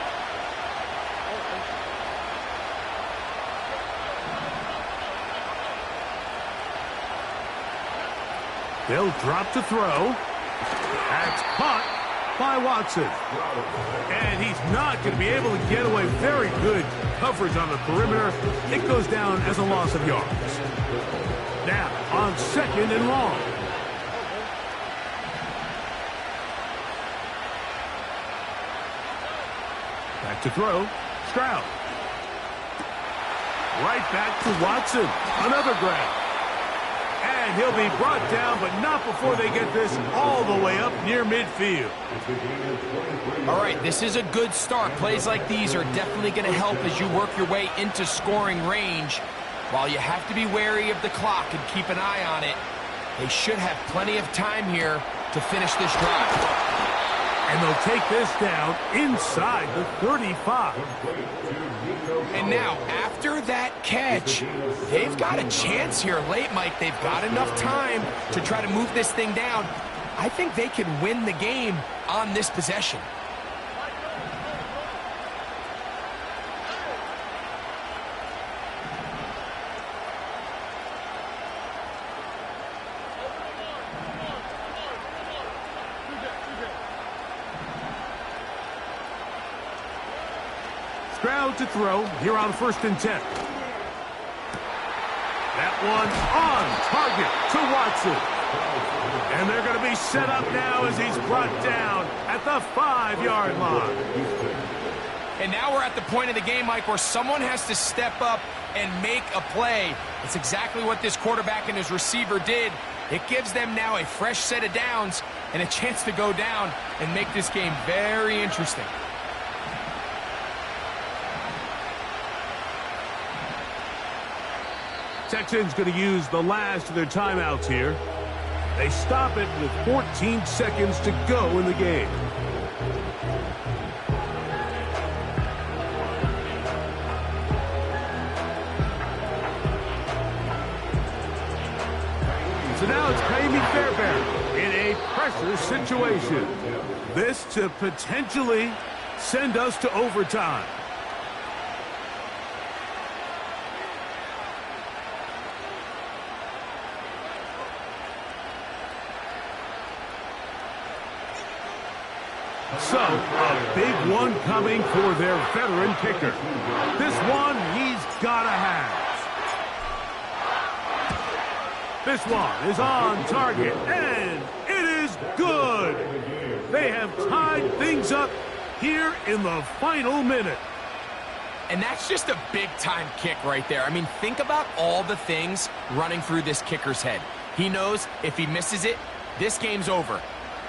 They'll drop to throw. That's caught by Watson. And he's not going to be able to get away. Very good coverage on the perimeter. It goes down as a loss of yards. Now on 2nd and long. Back to throw. Stroud. Right back to Watson. Another grab. And he'll be brought down, but not before they get this all the way up near midfield. All right, this is a good start. Plays like these are definitely going to help as you work your way into scoring range. While you have to be wary of the clock and keep an eye on it, they should have plenty of time here to finish this drive. And they'll take this down inside the 35. And now, after that catch, they've got a chance here late, Mike. They've got enough time to try to move this thing down. I think they can win the game on this possession. crowd to throw here on 1st and 10. That one on target to Watson. And they're going to be set up now as he's brought down at the 5-yard line. And now we're at the point of the game, Mike, where someone has to step up and make a play. It's exactly what this quarterback and his receiver did. It gives them now a fresh set of downs and a chance to go down and make this game very interesting. Texans going to use the last of their timeouts here. They stop it with 14 seconds to go in the game. So now it's Jamie Fairbairn in a pressure situation. This to potentially send us to overtime. So, a big one coming for their veteran kicker. This one he's got to have. This one is on target, and it is good. They have tied things up here in the final minute. And that's just a big-time kick right there. I mean, think about all the things running through this kicker's head. He knows if he misses it, this game's over.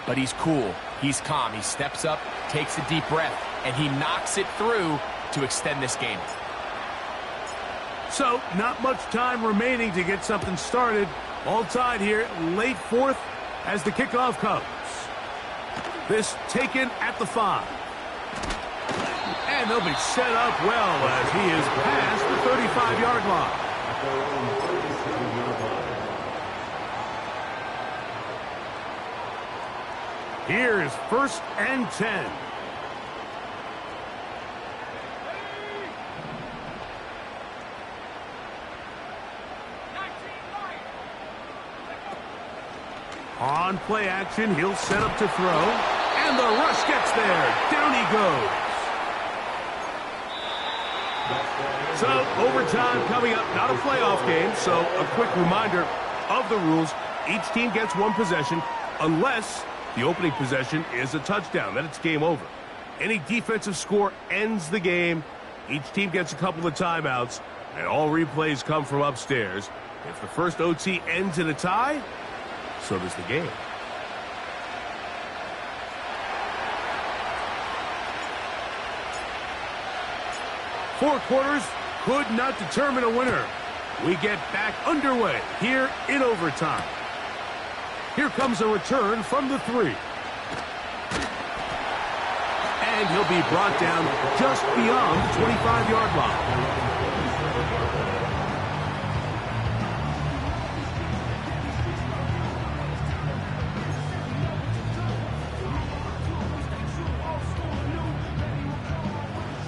But he's cool. He's calm. He steps up, takes a deep breath, and he knocks it through to extend this game. So, not much time remaining to get something started. All tied here, late 4th as the kickoff comes. This taken at the 5. And they'll be set up well as he is past the 35-yard line. Here is 1st and 10. On play action, he'll set up to throw. And the rush gets there. Down he goes. So, overtime coming up. Not a playoff game, so a quick reminder of the rules. Each team gets one possession unless the opening possession is a touchdown. Then it's game over. Any defensive score ends the game. Each team gets a couple of timeouts, and all replays come from upstairs. If the first OT ends in a tie, so does the game. Four quarters could not determine a winner. We get back underway here in overtime. Here comes a return from the 3. And he'll be brought down just beyond the 25-yard line.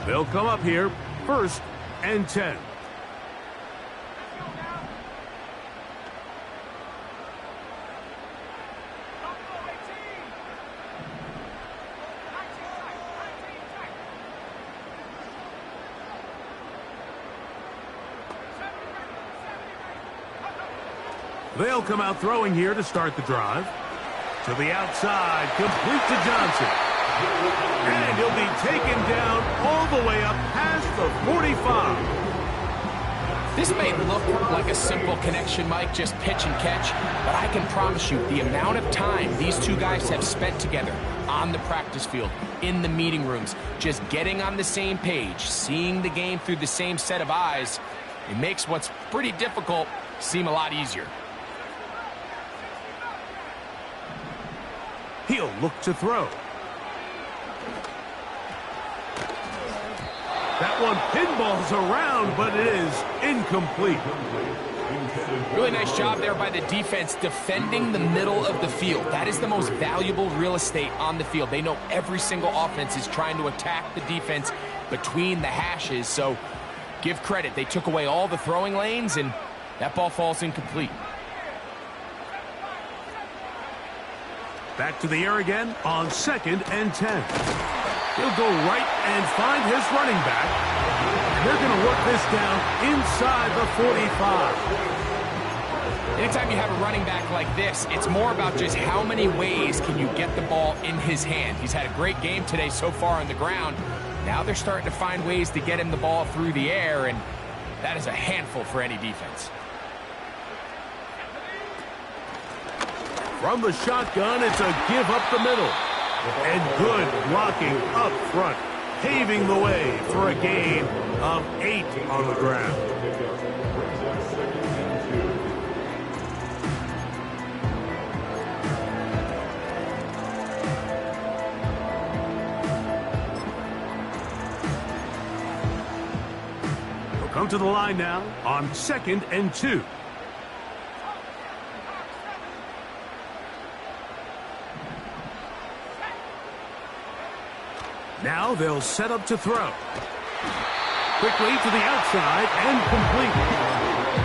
They'll come up here, 1st and 10. They'll come out throwing here to start the drive. To the outside, complete to Johnson. And he'll be taken down all the way up past the 45. This may look like a simple connection, Mike, just pitch and catch, but I can promise you the amount of time these two guys have spent together on the practice field, in the meeting rooms, just getting on the same page, seeing the game through the same set of eyes, it makes what's pretty difficult seem a lot easier. He'll look to throw. That one pinballs around, but it is incomplete. Really nice job there by the defense defending the middle of the field. That is the most valuable real estate on the field. They know every single offense is trying to attack the defense between the hashes, so give credit. They took away all the throwing lanes, and that ball falls incomplete. Back to the air again on 2nd and 10. He'll go right and find his running back. They're going to work this down inside the 45. Anytime you have a running back like this, it's more about just how many ways can you get the ball in his hand. He's had a great game today so far on the ground. Now they're starting to find ways to get him the ball through the air, and that is a handful for any defense. From the shotgun, it's a give up the middle. And good blocking up front, paving the way for a gain of 8 on the ground. They'll come to the line now on 2nd and 2. Now they'll set up to throw. Quickly to the outside and complete.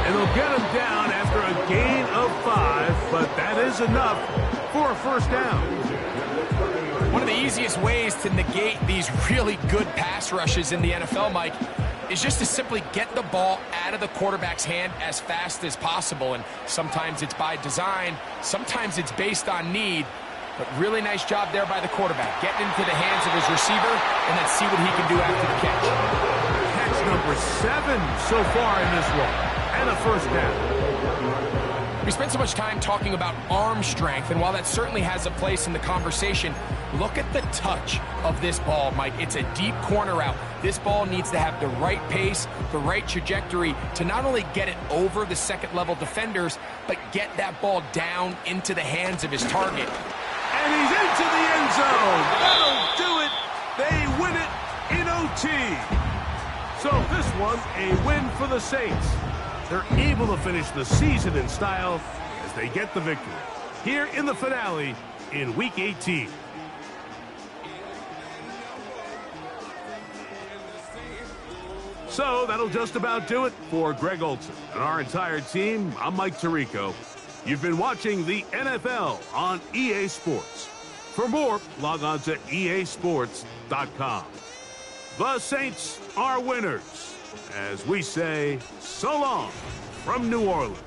And they'll get him down after a gain of 5, but that is enough for a first down. One of the easiest ways to negate these really good pass rushes in the NFL, Mike, is just to simply get the ball out of the quarterback's hand as fast as possible. And sometimes it's by design, sometimes it's based on need. But really nice job there by the quarterback, getting into the hands of his receiver and then see what he can do after the catch. Catch number 7 so far in this one, and a first down. We spent so much time talking about arm strength, and while that certainly has a place in the conversation, look at the touch of this ball, Mike. It's a deep corner route. This ball needs to have the right pace, the right trajectory to not only get it over the second-level defenders, but get that ball down into the hands of his target. And he's into the end zone. That'll do it. They win it in OT. So this one, a win for the Saints. They're able to finish the season in style as they get the victory here in the finale in Week 18. So that'll just about do it for Greg Olson and our entire team. I'm Mike Tirico. You've been watching the NFL on EA Sports. For more, log on to easports.com. The Saints are winners, as we say so long from New Orleans.